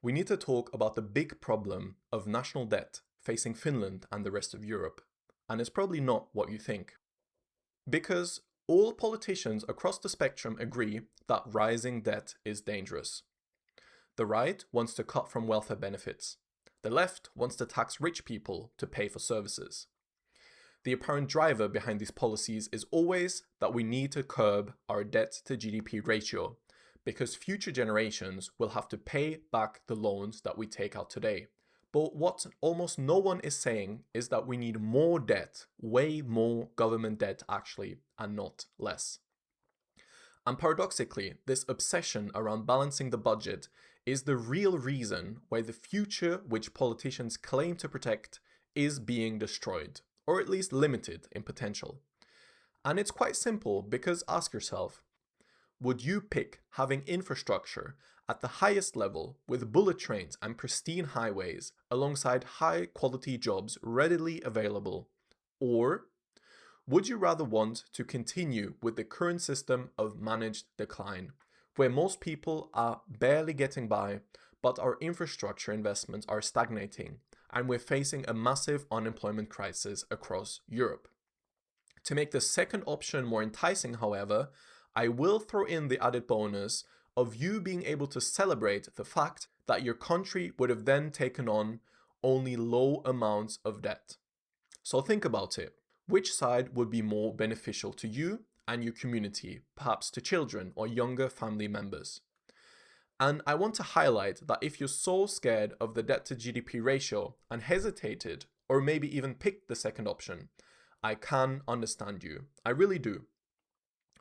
we need to talk about the big problem of national debt facing Finland and the rest of Europe. And it's probably not what you think. Because all politicians across the spectrum agree that rising debt is dangerous. The right wants to cut from welfare benefits. The left wants to tax rich people to pay for services. The apparent driver behind these policies is always that we need to curb our debt-to-GDP ratio, because future generations will have to pay back the loans that we take out today. But what almost no one is saying is that we need more debt, way more government debt actually, and not less. And paradoxically, this obsession around balancing the budget is the real reason why the future which politicians claim to protect is being destroyed, or at least limited in potential. And it's quite simple, because ask yourself, would you pick having infrastructure at the highest level with bullet trains and pristine highways alongside high quality jobs readily available? Or would you rather want to continue with the current system of managed decline, where most people are barely getting by, but our infrastructure investments are stagnating, and we're facing a massive unemployment crisis across Europe? To make the second option more enticing, however, I will throw in the added bonus of you being able to celebrate the fact that your country would have then taken on only low amounts of debt. So think about it. Which side would be more beneficial to you and your community, perhaps to children or younger family members? And I want to highlight that if you're so scared of the debt to GDP ratio and hesitated, or maybe even picked the second option, I can understand you. I really do.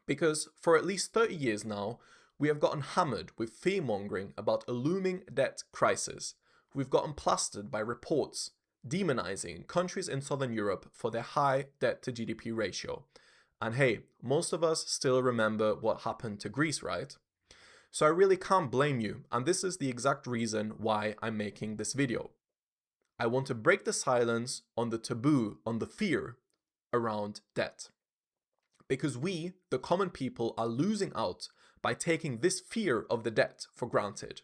Because for at least 30 years now, we have gotten hammered with fearmongering about a looming debt crisis. We've gotten plastered by reports demonizing countries in Southern Europe for their high debt to GDP ratio. And hey, most of us still remember what happened to Greece, right? So I really can't blame you, and this is the exact reason why I'm making this video. I want to break the silence on the taboo, on the fear around debt. Because we, the common people, are losing out by taking this fear of the debt for granted.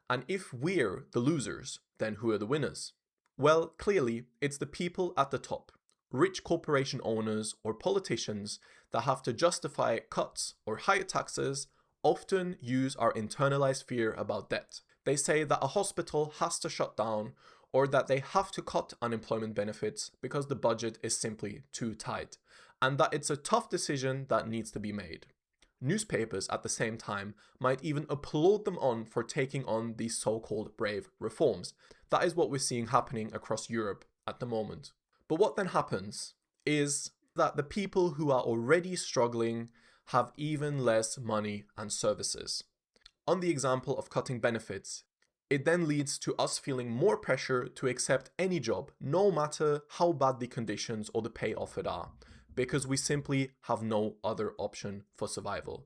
And if we're the losers, then who are the winners? Well, clearly, it's the people at the top, rich corporation owners or politicians that have to justify cuts or higher taxes, often use our internalized fear about debt. They say that a hospital has to shut down, or that they have to cut unemployment benefits because the budget is simply too tight, and that it's a tough decision that needs to be made. Newspapers at the same time might even applaud them on for taking on these so-called brave reforms. That is what we're seeing happening across Europe at the moment. But what then happens is that the people who are already struggling have even less money and services. On the example of cutting benefits, it then leads to us feeling more pressure to accept any job, no matter how bad the conditions or the pay offered are, because we simply have no other option for survival.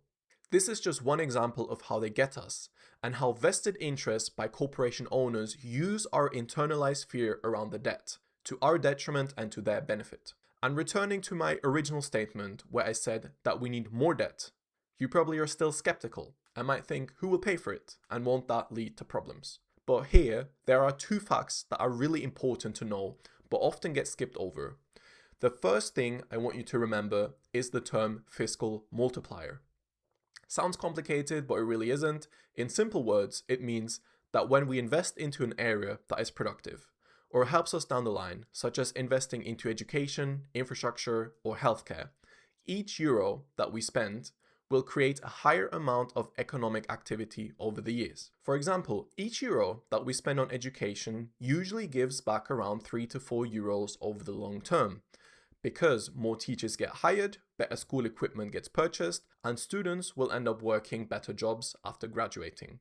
This is just one example of how they get us, and how vested interests by corporation owners use our internalized fear around the debt, to our detriment and to their benefit. And returning to my original statement where I said that we need more debt, you probably are still skeptical and might think, who will pay for it, and won't that lead to problems? But here, there are two facts that are really important to know, but often get skipped over. The first thing I want you to remember is the term fiscal multiplier. Sounds complicated, but it really isn't. In simple words, it means that when we invest into an area that is productive, or helps us down the line, such as investing into education, infrastructure, or healthcare, each euro that we spend will create a higher amount of economic activity over the years. For example, each euro that we spend on education usually gives back around 3 to 4 euros over the long term, because more teachers get hired, better school equipment gets purchased, and students will end up working better jobs after graduating.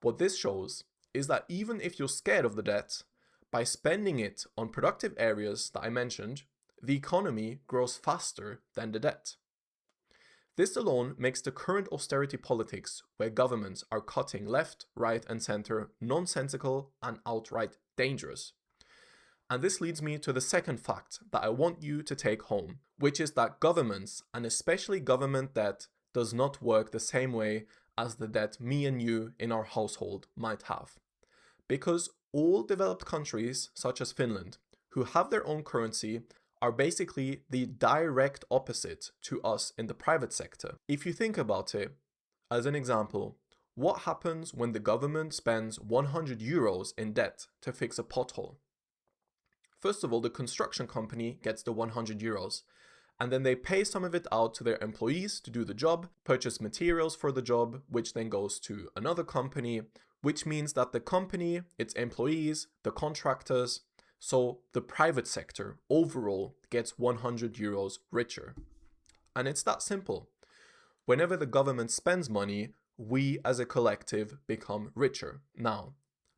What this shows is that even if you're scared of the debt, by spending it on productive areas that I mentioned, the economy grows faster than the debt. This alone makes the current austerity politics, where governments are cutting left, right, and center, nonsensical and outright dangerous. And this leads me to the second fact that I want you to take home, which is that governments, and especially government debt, does not work the same way as the debt me and you in our household might have. Because all developed countries, such as Finland, who have their own currency, are basically the direct opposite to us in the private sector. If you think about it, as an example, what happens when the government spends 100 euros in debt to fix a pothole? First of all, the construction company gets the 100 euros, and then they pay some of it out to their employees to do the job, purchase materials for the job, which then goes to another company, which means that the company, its employees, the contractors, so the private sector overall gets 100 euros richer. And it's that simple. Whenever the government spends money, we as a collective become richer. Now,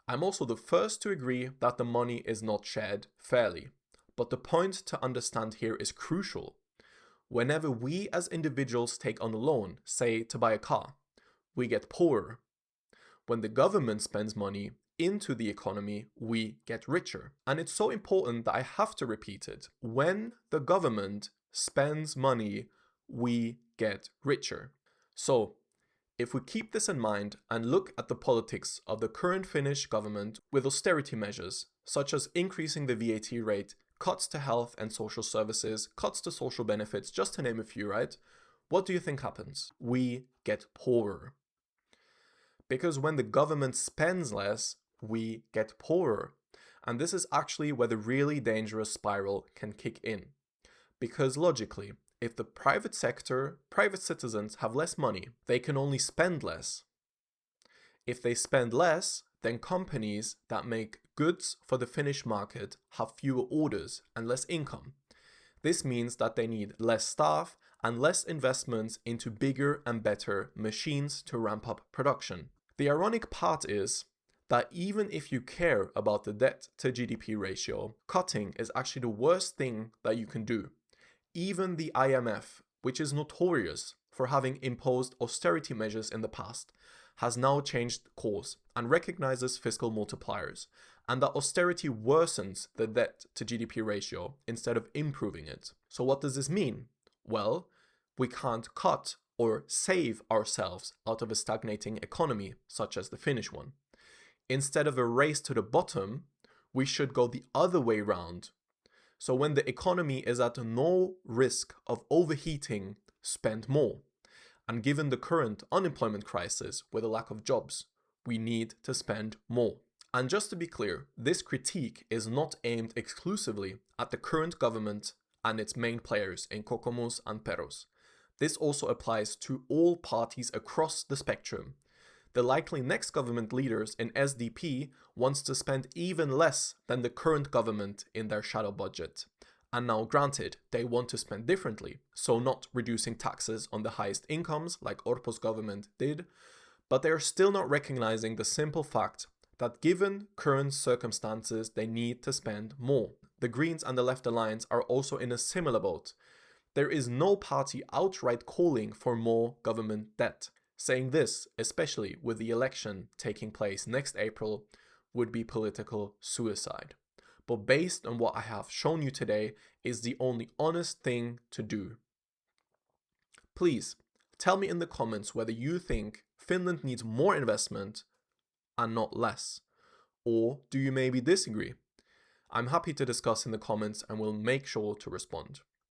I'm also the first to agree that the money is not shared fairly. But the point to understand here is crucial. Whenever we as individuals take on a loan, say to buy a car, we get poorer. When the government spends money into the economy, we get richer. And it's so important that I have to repeat it. When the government spends money, we get richer. So, if we keep this in mind and look at the politics of the current Finnish government with austerity measures, such as increasing the VAT rate, cuts to health and social services, cuts to social benefits, just to name a few, right? What do you think happens? We get poorer. Because when the government spends less, we get poorer. And this is actually where the really dangerous spiral can kick in. Because logically, if the private sector, private citizens have less money, they can only spend less. If they spend less, then companies that make goods for the Finnish market have fewer orders and less income. This means that they need less staff and less investments into bigger and better machines to ramp up production. The ironic part is that even if you care about the debt-to-GDP ratio, cutting is actually the worst thing that you can do. Even the IMF, which is notorious for having imposed austerity measures in the past, has now changed course and recognizes fiscal multipliers, and that austerity worsens the debt-to-GDP ratio instead of improving it. So what does this mean? Well, we can't cut or save ourselves out of a stagnating economy, such as the Finnish one. Instead of a race to the bottom, we should go the other way round. So when the economy is at no risk of overheating, spend more. And given the current unemployment crisis with a lack of jobs, we need to spend more. And just to be clear, this critique is not aimed exclusively at the current government and its main players in Kokoomus and Perus. This also applies to all parties across the spectrum. The likely next government leaders in SDP wants to spend even less than the current government in their shadow budget. And now granted, they want to spend differently, so not reducing taxes on the highest incomes like Orpo's government did, but they are still not recognizing the simple fact that given current circumstances, they need to spend more. The Greens and the Left Alliance are also in a similar boat. There is no party outright calling for more government debt. Saying this, especially with the election taking place next April, would be political suicide. But based on what I have shown you today, is the only honest thing to do. Please, tell me in the comments whether you think Finland needs more investment and not less. Or do you maybe disagree? I'm happy to discuss in the comments and will make sure to respond.